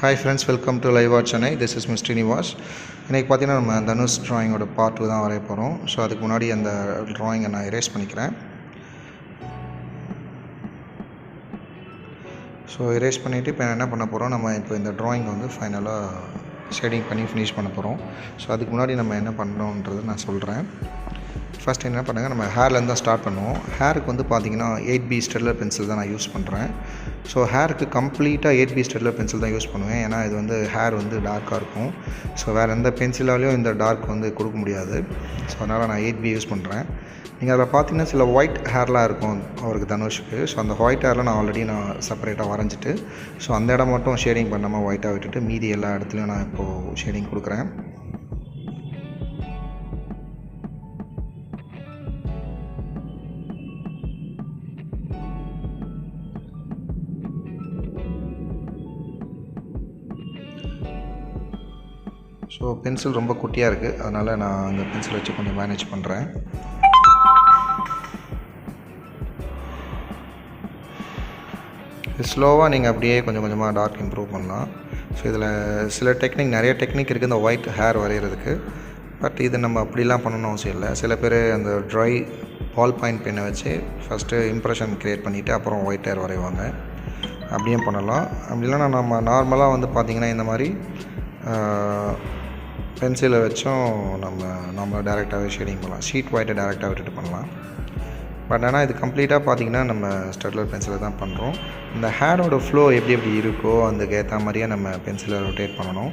Hi friends, welcome to Live Art Chennai. This is Mr. Nivas. இன்றைக்கி பார்த்தீங்கன்னா நம்ம Dhanush ட்ராயிங்கோட part 2 தான் வரைய போகிறோம். ஸோ அதுக்கு முன்னாடி அந்த ட்ராயிங்கை நான் எரேஸ் பண்ணிக்கிறேன். ஸோ எரேஸ் பண்ணிவிட்டு இப்போ என்ன பண்ண போகிறோம், நம்ம இப்போ இந்த ட்ராயிங் வந்து ஃபைனலாக ஷேடிங் பண்ணி ஃபினிஷ் பண்ண போகிறோம். ஸோ அதுக்கு முன்னாடி நம்ம என்ன பண்ணணுன்றது நான் சொல்கிறேன். ஃபஸ்ட் என்ன பண்ணுங்கள், நம்ம ஹேர்லேருந்து தான் ஸ்டார்ட் பண்ணுவோம். ஹேருக்கு வந்து பார்த்திங்கன்னா 8B ஸ்டெட்லர் பென்சில் தான் நான் யூஸ் பண்ணுறேன். ஸோ ஹேருக்கு கம்ப்ளீட்டாக 8B ஸ்டெட்லர் பென்சில் தான் யூஸ் பண்ணுவேன். ஏன்னா இது வந்து ஹேர் வந்து டார்க்காக இருக்கும். ஸோ வேறு எந்த பென்சிலாலையும் இந்த டார்க் வந்து கொடுக்க முடியாது. ஸோ அதனால் நான் 8B யூஸ் பண்ணுறேன். நீங்கள் அதில் பார்த்தீங்கன்னா சில ஒயிட் ஹேர்லாம் இருக்கும் அவருக்கு, தனுஷுக்கு. ஸோ அந்த ஒயிட் ஹேரில் நான் ஆல்ரெடி செப்பரேட்டாக வரைஞ்சிட்டு, ஸோ அந்த இடம் மட்டும் ஷேடிங் பண்ணாமல் ஒயிட்டாக விட்டுட்டு மீதி எல்லா இடத்துலையும் நான் இப்போது ஷேடிங் கொடுக்குறேன். ஸோ பென்சில் ரொம்ப குட்டியாக இருக்குது, அதனால் நான் அந்த பென்சில் வச்சு கொஞ்சம் மேனேஜ் பண்ணுறேன். ஸ்லோவாக நீங்கள் அப்படியே கொஞ்சம் கொஞ்சமாக டார்க் இம்ப்ரூவ் பண்ணலாம். ஸோ இதில் சில டெக்னிக், நிறைய டெக்னிக் இருக்குது இந்த ஒயிட் ஹேர் வரைகிறதுக்கு. பட் இது நம்ம அப்படிலாம் பண்ணணும்னு அவசியம் இல்லை. சில பேர் அந்த ட்ரை பால் பாயிண்ட் பென்னை வச்சு ஃபஸ்ட்டு இம்ப்ரெஷன் க்ரியேட் பண்ணிவிட்டு அப்புறம் ஒயிட் ஹேர் வரைவாங்க. அப்படியும் பண்ணலாம். அப்படி இல்லைனா நம்ம நார்மலாக வந்து பார்த்திங்கன்னா இந்த மாதிரி பென்சிலை வச்சும் நம்ம டேரெக்டாகவே ஷேடிங் பண்ணலாம். ஷீட் ஒயிட்டை டேரெக்டாக விட்டுட்டு பண்ணலாம். பட் ஆனால் இது கம்ப்ளீட்டாக பார்த்திங்கன்னா நம்ம ஸ்டெட்லர் பென்சிலை தான் பண்ணுறோம். இந்த ஹேரோட ஃப்ளோ எப்படி இருக்கோ அதுக்கு ஏற்ற மாதிரியே நம்ம பென்சிலை ரொட்டேட் பண்ணணும்.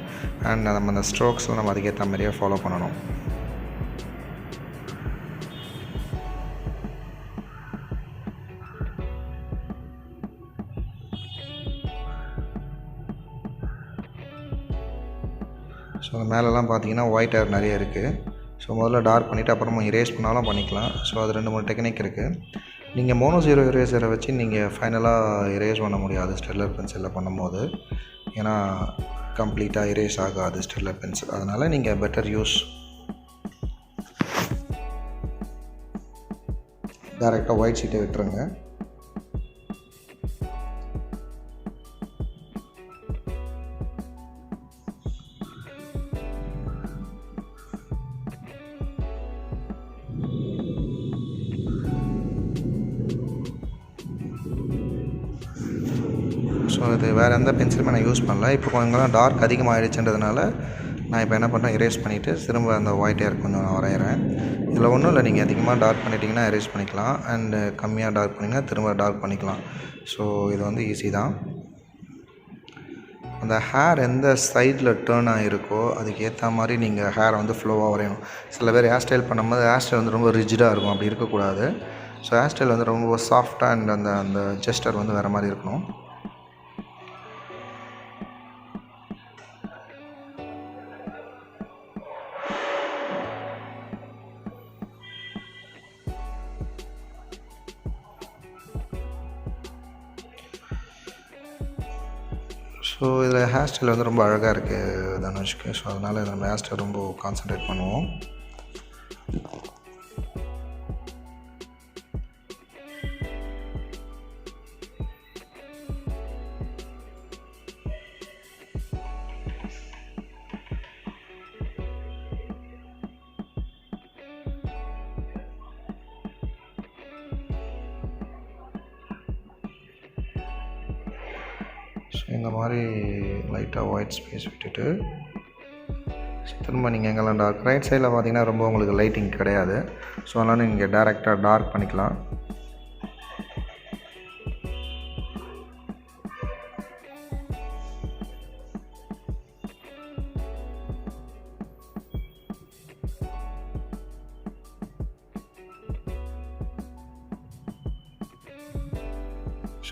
அண்ட் நம்ம அந்த ஸ்ட்ரோக்ஸும் நம்ம அதுக்கேற்ற மாதிரியே ஃபாலோ பண்ணணும். ஸோ மேலெலாம் பார்த்தீங்கன்னா ஒயிட் ஹேர் நிறைய இருக்குது. ஸோ முதல்ல டார்க் பண்ணிவிட்டு அப்புறமா இரேஸ் பண்ணாலும் பண்ணிக்கலாம். ஸோ அது 2-3 டெக்னிக் இருக்குது. நீங்கள் மோனோ 0 இரேசரை வச்சு நீங்கள் ஃபைனலாக இரேஸ் பண்ண முடியாது ஸ்டெட்லர் பென்சிலில் பண்ணும்போது. ஏன்னா கம்ப்ளீட்டாக இரேஸ் ஆகாது ஸ்டெட்லர் பென்சில். அதனால் நீங்கள் பெட்டர் யூஸ் டேரெக்டாக ஒயிட் ஷீட்டை விட்டுருங்க. ஸோ இது வேறு எந்த பென்சிலுமே நான் யூஸ் பண்ணல. இப்போ கொஞ்சம் டார்க் அதிகமாகிடுச்சுன்றதுனால நான் இப்போ என்ன பண்ணுறேன், எரேஸ் பண்ணிவிட்டு திரும்ப அந்த ஒயிட் ஹேர் கொஞ்சம் நான் வரைகிறேன். இதில் ஒன்றும் இல்லை, நீங்கள் அதிகமாக டார்க் பண்ணிட்டீங்கன்னா எரேஸ் பண்ணிக்கலாம். அண்டு கம்மியாக டார்க் பண்ணிங்கன்னா திரும்ப டார்க் பண்ணிக்கலாம். ஸோ இது வந்து ஈஸி தான். அந்த ஹேர் எந்த சைடில் டேர்ன் ஆகிருக்கோ அதுக்கு ஏற்ற மாதிரி நீங்கள் ஹேரை வந்து ஃப்ளோவாக வரையணும். சில பேர் ஹேர் ஸ்டைல் பண்ணும்போது ஹேர் ஸ்டைல் வந்து ரொம்ப ரிஜிடாக இருக்கும், அப்படி இருக்கக்கூடாது. ஸோ ஹேர் ஸ்டைல் வந்து ரொம்ப சாஃப்டாக அண்ட் அந்த ஜெஸ்டர் வந்து வேறு மாதிரி இருக்கணும். ஸோ இதில் ஹேர் ஸ்டைல் வந்து ரொம்ப அழகாக இருக்குது தனுஷ்க்கு. ஸோ அதனால் நம்ம ஹேர் ஸ்டைல் ரொம்ப கான்சன்ட்ரேட் பண்ணுவோம். ஸோ இந்த மாதிரி லைட்டாக ஒயிட் ஸ்பேஸ் விட்டுட்டு திரும்ப நீங்கள் எங்கெல்லாம் டார்க், ரைட் சைடில் பார்த்தீங்கன்னா ரொம்ப உங்களுக்கு லைட்டிங் கிடையாது. ஸோ அதனால் நீங்கள் டேரெக்டாக டார்க் பண்ணிக்கலாம்.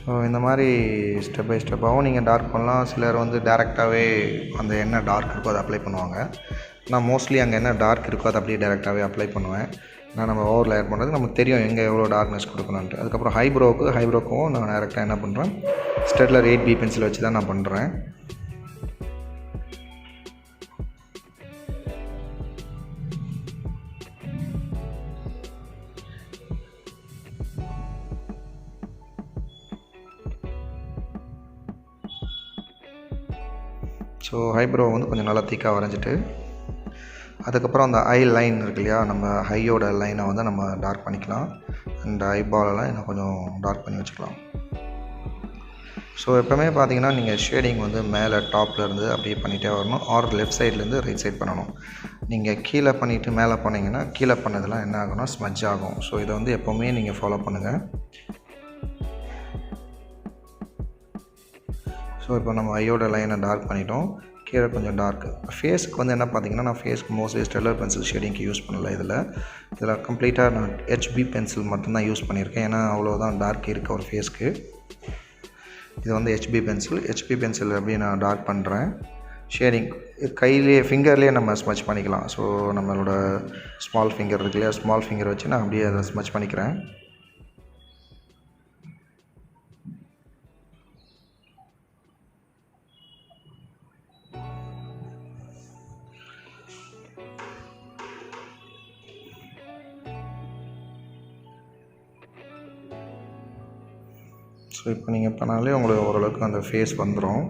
ஸோ இந்த மாதிரி ஸ்டெப் பை ஸ்டெப்பாகவும் நீங்கள் டார்க் பண்ணலாம். சிலர் வந்து டேரெக்டாகவே அந்த என்ன டார்க் இருக்கோ அதை அப்ளை பண்ணுவாங்க. நான் மோஸ்ட்லி அங்கே என்ன டார்க் இருக்கோ அதை அப்படியே டேரெக்டாகவே அப்ளை பண்ணுவேன். நான் நம்ம ஓவர் லேயர் பண்ணுறது நமக்கு தெரியும் எங்கே எவ்வளோ டார்க்னஸ் கொடுக்கணுன்ட்டு. அதுக்கப்புறம் ஹைப்ரோக்கும் நான் டேரெக்டாக என்ன பண்ணுறேன், ஸ்டெட்லர் 8B பென்சில் வச்சு தான் நான் பண்ணுறேன். ஸோ ஐப்ரோ வந்து கொஞ்சம் நல்லா திக்காக வரைஞ்சிட்டு அதுக்கப்புறம் அந்த ஐ லைன் இருக்கு இல்லையா, நம்ம ஐயோட லைனை வந்து நம்ம டார்க் பண்ணிக்கலாம். அண்ட் ஐபாலெல்லாம் இன்னும் கொஞ்சம் டார்க் பண்ணி வச்சுக்கலாம். ஸோ எப்போவுமே பார்த்தீங்கன்னா நீங்கள் ஷேடிங் வந்து மேலே டாப்பில் இருந்து அப்படியே பண்ணிகிட்டே வரணும், ஆர் லெஃப்ட் சைட்லேருந்து ரைட் சைட் பண்ணணும். நீங்கள் கீழே பண்ணிவிட்டு மேலே பண்ணிங்கன்னா கீழே பண்ணதெல்லாம் என்ன ஆகும்னா ஸ்மட்ச் ஆகும். ஸோ இதை வந்து எப்போவுமே நீங்கள் ஃபாலோ பண்ணுங்கள். ஸோ இப்போ நம்ம ஐயோட லைனை டார்க் பண்ணிட்டோம், கீழே கொஞ்சம் டார்க். ஃபேஸுக்கு வந்து என்ன பார்த்தீங்கன்னா நான் ஃபேஸ்க்கு மோஸ்ட்லி ஸ்டெல்லர் பென்சில் ஷேடிங்க்கு யூஸ் பண்ணலை. இதில் கம்ப்ளீட்டாக நான் ஹெச்பி பென்சில் மட்டும்தான் யூஸ் பண்ணியிருக்கேன். ஏன்னா அவ்வளோதான் டார்க் இருக்குது ஒரு ஃபேஸ்க்கு. இது வந்து ஹெச்பி பென்சில் எப்படி நான் டார்க் பண்ணுறேன். ஷேடிங் கையிலே ஃபிங்கர்லேயே நம்ம ஸ்மச் பண்ணிக்கலாம். ஸோ நம்மளோட ஸ்மால் ஃபிங்கர் இருக்கு இல்லையா, ஸ்மால் ஃபிங்கர் வச்சு நான் அப்படியே அதை ஸ்மச் பண்ணிக்கிறேன். ஸோ இப்போ நீங்கள் பண்ணாலே உங்களுக்கு ஓரளவுக்கு அந்த ஃபேஸ் வந்துடும்.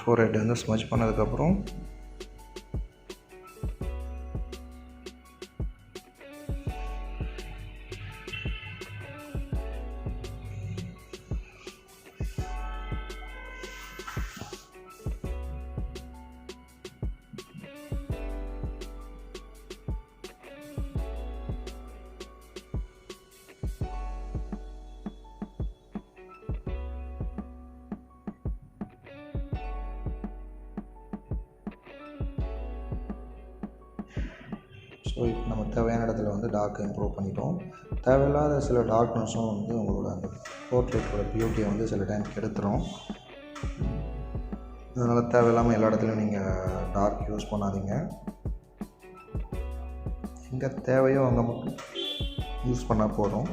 ஃபோர்ஹெட் வந்து ஸ்மச் பண்ணதுக்கப்புறம் ஸோ இப்போ நம்ம தேவையான இடத்துல வந்து டார்க் இம்ப்ரூவ் பண்ணிட்டோம். தேவையில்லாத சில டார்க்னஸும் வந்து உங்களோட அந்த போர்ட்ரேட்டோட பியூட்டியை வந்து சில டைம் கெடுத்துரும். அதனால் தேவையில்லாமல் எல்லா இடத்துலையும் நீங்கள் டார்க் யூஸ் பண்ணாதீங்க. எங்கே தேவையோ அங்கே மட்டும் யூஸ் பண்ணால் போதும்.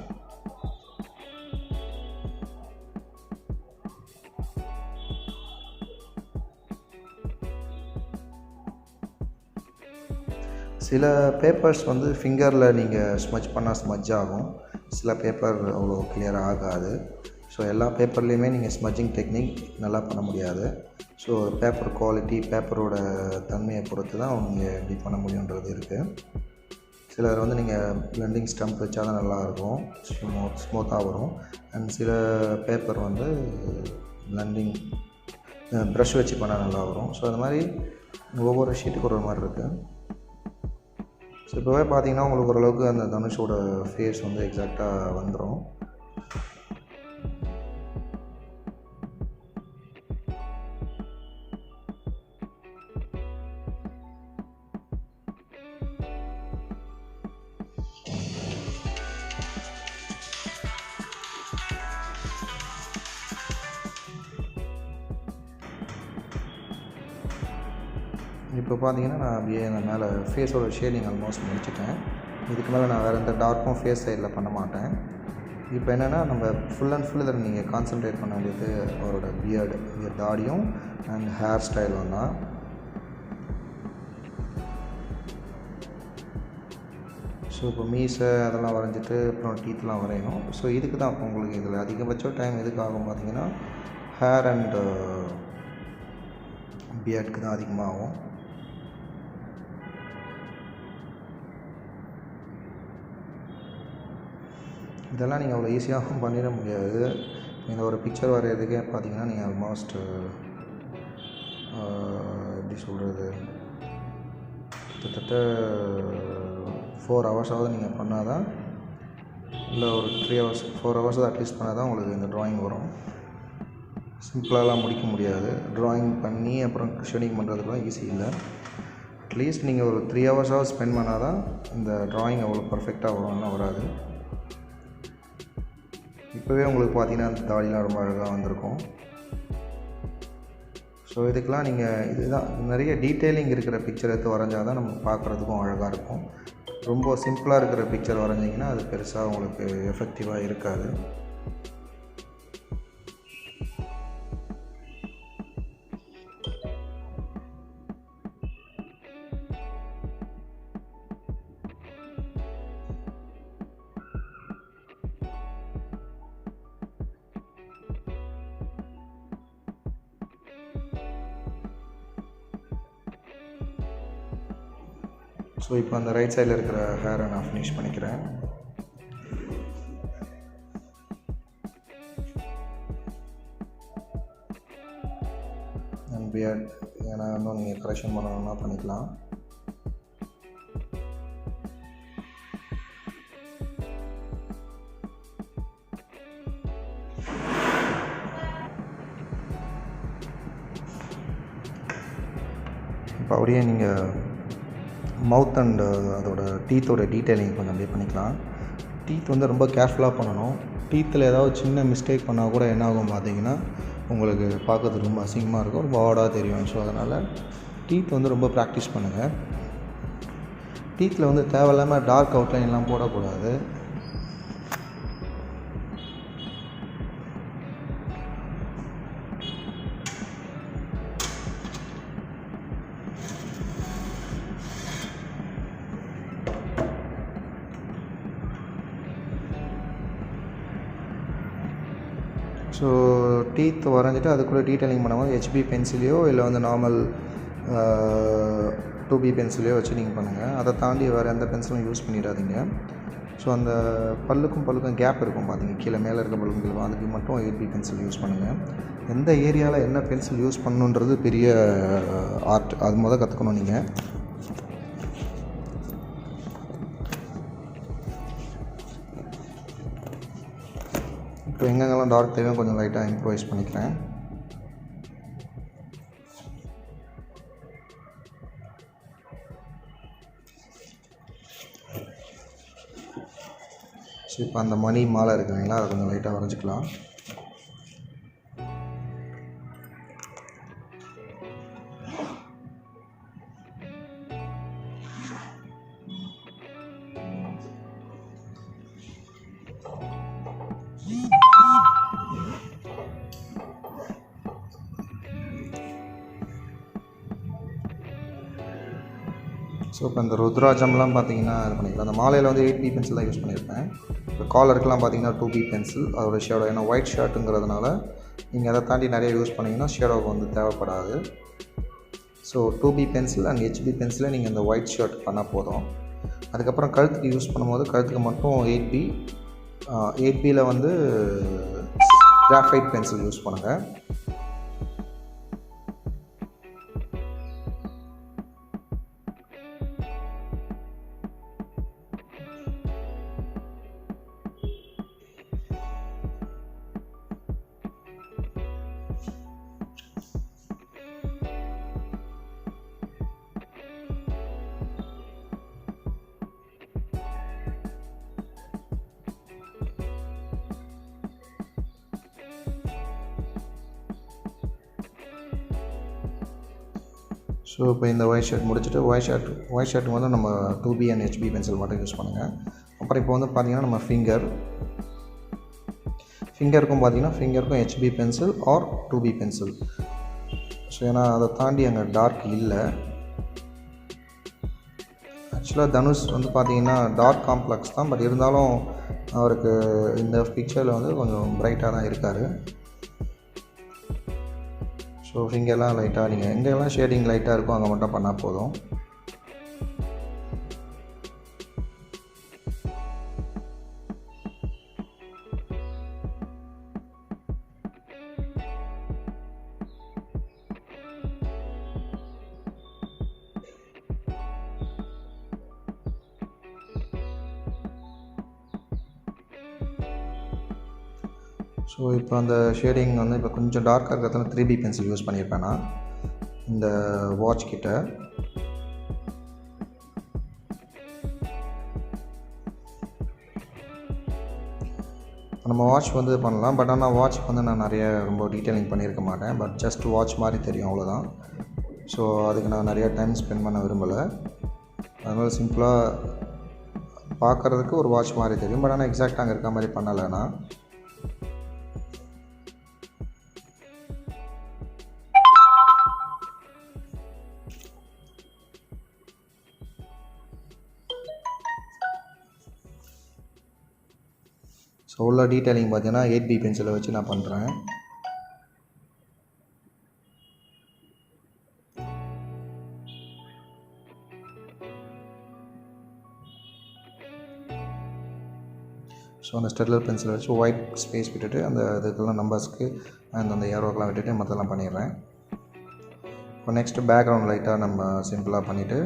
சில பேப்பர்ஸ் வந்து ஃபிங்கரில் நீங்கள் ஸ்மச் பண்ணால் ஸ்மஜ் ஆகும், சில பேப்பர் அவ்வளோ கிளியராக ஆகாது. ஸோ எல்லா பேப்பர்லேயுமே நீங்கள் ஸ்மஜ்ஜிங் டெக்னிக் நல்லா பண்ண முடியாது. ஸோ பேப்பர் குவாலிட்டி, பேப்பரோட தன்மையை பொறுத்து தான் நீங்கள் எப்படி பண்ண முடியுன்றது இருக்குது. சிலர் வந்து நீங்கள் பிளெண்டிங் ஸ்டம்ப் வச்சா தான் நல்லாயிருக்கும், ஸ்மூத்தாக வரும். அண்ட் சில பேப்பர் வந்து பிளெண்டிங் ப்ரஷ் வச்சு பண்ணால் நல்லா வரும். ஸோ அது மாதிரி ஒவ்வொரு ஷீட்டுக்கு ஒரு மாதிரி இருக்குது. ஸோ இப்போவே பார்த்தீங்கன்னா உங்களுக்கு ஓரளவுக்கு அந்த தனுஷோட ஃபேஸ் வந்து எக்ஸாக்டாக வந்துடும். இப்போ பார்த்தீங்கன்னா நான் அப்படியே அந்த மேலே ஃபேஸோட ஷேடிங் ஆல்மோஸ்ட் முடிச்சிட்டேன். இதுக்கு மேலே நான் வேறு எந்த டார்க்கும் ஃபேஸ் சைடில் பண்ண மாட்டேன். இப்போ என்னென்னா நம்ம ஃபுல் அண்ட் ஃபுல் இதில் நீங்கள் கான்சன்ட்ரேட் பண்ண வேண்டியது அவரோட பியர்டு தாடியும் அண்ட் ஹேர் ஸ்டைலும் தான். ஸோ இப்போ மீசை அதெல்லாம் வரைஞ்சிட்டு அப்புறம் டீத்லாம் வரையணும். ஸோ இதுக்கு தான் இப்போ உங்களுக்கு இதில் அதிகபட்சம் டைம் எதுக்கு ஆகும் பார்த்தீங்கன்னா ஹேர் அண்டு பியர்டுக்கு தான் அதிகமாகும். இதெல்லாம் நீங்கள் அவ்வளோ ஈஸியாகவும் பண்ணிட முடியாது. இந்த ஒரு பிக்சர் வரைகிறதுக்கே பார்த்தீங்கன்னா நீங்கள் ஆல்மோஸ்ட் எப்படி சொல்கிறது, கிட்டத்தட்ட 4 ஹவர்ஸாவது நீங்கள் பண்ணால் தான், இல்லை ஒரு 3 ஹவர்ஸ் 4 ஹவர்ஸ் அட்லீஸ்ட் பண்ணால் தான் உங்களுக்கு இந்த ட்ராயிங் வரும். சிம்பிளாலாம் முடிக்க முடியாது. ட்ராயிங் பண்ணி அப்புறம் ஷேடிங் பண்ணுறதுக்குலாம் ஈஸி இல்லை. அட்லீஸ்ட் நீங்கள் ஒரு 3 ஹவர்ஸாவது ஸ்பெண்ட் பண்ணால் தான் இந்த ட்ராயிங் அவ்வளோ பர்ஃபெக்டாக வரும்னா வராது. இப்போவே உங்களுக்கு பார்த்தீங்கன்னா அந்த தாடிலாம் ரொம்ப அழகாக வந்திருக்கும். ஸோ இதுக்கெலாம் நீங்கள் இதுதான் நிறைய டீட்டெயிலிங் இருக்கிற பிக்சர் எடுத்து வரைஞ்சால் தான் நம்ம பார்க்குறதுக்கும் அழகாக இருக்கும். ரொம்ப சிம்பிளாக இருக்கிற பிக்சர் வரைஞ்சிங்கன்னா அது பெருசாக உங்களுக்கு எஃபெக்டிவாக இருக்காது. ஸோ இப்போ அந்த ரைட் சைடில் இருக்கிற ஹேரை நான் ஃபினிஷ் பண்ணிக்கிறேன். அண்ட் பியர்ட் ஏன்னா இன்னும் நீங்கள் கரெக்ஷன் பண்ணணும்னா பண்ணிக்கலாம். இப்போ அப்படியே நீங்கள் மவுத் அண்ட் அதோட டீத்தோட டீட்டெயிலிங் கொஞ்சம் அப்படியே பண்ணிக்கலாம். டீத் வந்து ரொம்ப கேர்ஃபுல்லாக பண்ணணும். டீத்தில் ஏதாவது சின்ன மிஸ்டேக் பண்ணால் கூட என்ன ஆகும் பார்த்தீங்கன்னா உங்களுக்கு பார்க்கறதுக்கு ரொம்ப அசிங்கமாக இருக்கும், ரொம்ப ஆடாக தெரியும். ஸோ அதனால் டீத் வந்து ரொம்ப ப்ராக்டிஸ் பண்ணுங்கள். டீத்தில் வந்து தேவையில்லாமல் டார்க் அவுட்லைன்லாம் போடக்கூடாது. ஸோ டீத் வரைஞ்சிட்டு அதுக்குள்ளே டீட்டெயிலிங் பண்ணும்போது ஹெச்பி பென்சிலையோ இல்லை வந்து நார்மல் 2B பென்சிலையோ வச்சு நீங்கள் பண்ணுங்கள். அதை தாண்டி வேறு எந்த பென்சிலும் யூஸ் பண்ணிடாதீங்க. ஸோ அந்த பல்லுக்கும் கேப் இருக்கும் பார்த்தீங்க, கீழே மேலே இருக்க பல்லுக்கும் அதுக்கு மட்டும் 8B பென்சில் யூஸ் பண்ணுங்கள். எந்த ஏரியாவில் என்ன பென்சில் யூஸ் பண்ணணுன்றது பெரிய ஆர்ட், அது கற்றுக்கணும் நீங்கள். இப்போ எங்கெங்கெல்லாம் டார்க் தேவையோ கொஞ்சம் லைட்டாக இம்ப்ரோவைஸ் பண்ணிக்கிறேன். ஸோ இப்போ அந்த மணி மாலை இருக்குதுங்களா, அதை கொஞ்சம் லைட்டாக வரைஞ்சிக்கலாம். ஸோ இப்போ இந்த ருத்ராஜம்லாம் பார்த்தீங்கன்னா இது பண்ணிக்கலாம். அந்த மாலையில் வந்து 8B பென்சில் தான் யூஸ் பண்ணியிருப்பேன். இப்போ காலருக்குலாம் பார்த்தீங்கன்னா 2B பென்சில் அதோட ஷேடோ, ஏன்னா ஒயிட் ஷர்ட்டுங்கிறதுனால நீங்கள் அதை தாண்டி நிறைய யூஸ் பண்ணிங்கன்னா ஷேடோவுக்கு வந்து தேவைப்படாது. So 2B pencil and HB பென்சிலை நீங்கள் இந்த ஒயிட் ஷர்ட் பண்ணால் போதும். அதுக்கப்புறம் கழுத்துக்கு யூஸ் பண்ணும்போது கழுத்துக்கு மட்டும் 8Bயில் வந்து கிராஃபைட் பென்சில் யூஸ் பண்ணுங்கள். ஸோ இப்போ இந்த ஒயிட் ஷர்ட் முடிச்சுட்டு ஒயிட் ஷர்ட் வந்து நம்ம 2B அண்ட் HB பென்சில் மட்டும் யூஸ் பண்ணுங்கள். அப்புறம் இப்போ வந்து பார்த்திங்கன்னா நம்ம ஃபிங்கருக்கும் பார்த்திங்கன்னா ஃபிங்கருக்கும் HB pencil or 2B pencil. So ஏன்னா அதை தாண்டி அங்கே டார்க் இல்லை. ஆக்சுவலாக தனுஷ் வந்து பார்த்திங்கன்னா டார்க் காம்ப்ளெக்ஸ் தான், பட் இருந்தாலும் அவருக்கு இந்த பிக்சரில் வந்து கொஞ்சம் பிரைட்டாக தான் இருக்கார். ஸோ ஃபிங்கர்லாம் லைட்டாக நீங்கள் எங்கெல்லாம் ஷேடிங் லைட்டாக இருக்கும் அங்கே மட்டும் பண்ணால் போதும். ஸோ இப்போ அந்த ஷேடிங் வந்து இப்போ கொஞ்சம் டார்க்காக இருக்கிறதுனால 3B பென்சில் யூஸ் பண்ணியிருப்பேன் நான் இந்த வாட்ச் கிட்ட. நம்ம வாட்ச் வந்து பண்ணலாம், பட் ஆனால் வாட்ச்க்கு வந்து நான் நிறைய ரொம்ப டீட்டெயிலிங் பண்ணியிருக்க மாட்டேன். பட் ஜஸ்ட் வாட்ச் மாதிரி தெரியும், அவ்வளோதான். ஸோ அதுக்கு நான் நிறையா டைம் ஸ்பெண்ட் பண்ண விரும்பலை. அதனால் சிம்பிளாக பார்க்குறதுக்கு ஒரு வாட்ச் மாதிரி தெரியும், பட் ஆனால் எக்ஸாக்டாக அங்கே இருக்க மாதிரி பண்ணலைன்னா. ஸோ உள்ள டீட்டெயிலிங் பார்த்தீங்கன்னா 8B பென்சிலை வச்சு நான் பண்ணுறேன். ஸோ அந்த ஸ்டெட்லர் பென்சிலை வச்சு ஒயிட் ஸ்பேஸ் விட்டுட்டு அந்த இதுக்கெல்லாம் நம்பர்ஸ்க்கு அந்த ஏரோக்கெலாம் விட்டுட்டு மற்றெல்லாம் பண்ணிடுறேன். இப்போ நெக்ஸ்ட்டு பேக்ரவுண்ட் லைட்டாக நம்ம சிம்பிளாக பண்ணிவிட்டு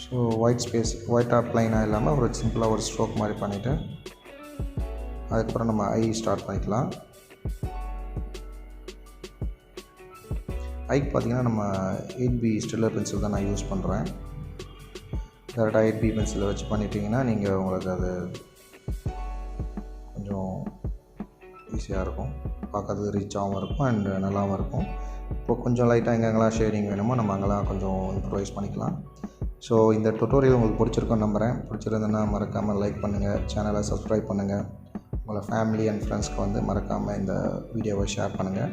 ஸோ ஒயிட்டாக ப்ளைனாக இல்லாமல் ஒரு சிம்பிளாக ஒரு ஸ்ட்ரோக் மாதிரி பண்ணிவிட்டு அதுக்கப்புறம் நம்ம ஐ ஸ்டார்ட் பண்ணிக்கலாம். ஐக்கு பார்த்திங்கன்னா நம்ம 8B ஸ்டெட்லர் பென்சில் தான் நான் யூஸ் பண்ணுறேன். டேரெக்டாக 8B பென்சிலை வச்சு பண்ணிட்டீங்கன்னா நீங்கள் உங்களுக்கு அது கொஞ்சம் ஈஸியாக இருக்கும், பார்க்கறது ரீச்சாகவும் இருக்கும் அண்ட் நல்லாவும் இருக்கும். இப்போ கொஞ்சம் லைட்டாக எங்கெங்கெல்லாம் ஷேடிங் வேணுமோ நம்ம அங்கெல்லாம் கொஞ்சம் இம்ப்ரூவைஸ் பண்ணிக்கலாம். ஸோ இந்த டுட்டோரியல் உங்களுக்கு பிடிச்சிருக்குன்னு நம்புகிறேன். பிடிச்சிருந்ததுன்னா மறக்காமல் லைக் பண்ணுங்கள், சேனலை சப்ஸ்கிரைப் பண்ணுங்கள், உங்களை ஃபேமிலி அண்ட் ஃப்ரெண்ட்ஸ்க்கு வந்து மறக்காமல் இந்த வீடியோவை ஷேர் பண்ணுங்கள்.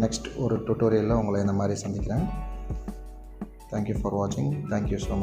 நெக்ஸ்ட் ஒரு டுட்டோரியலில் உங்களை இந்த மாதிரி சந்திக்கிறேன். தேங்க்யூ ஃபார் வாட்சிங். Thank you so much.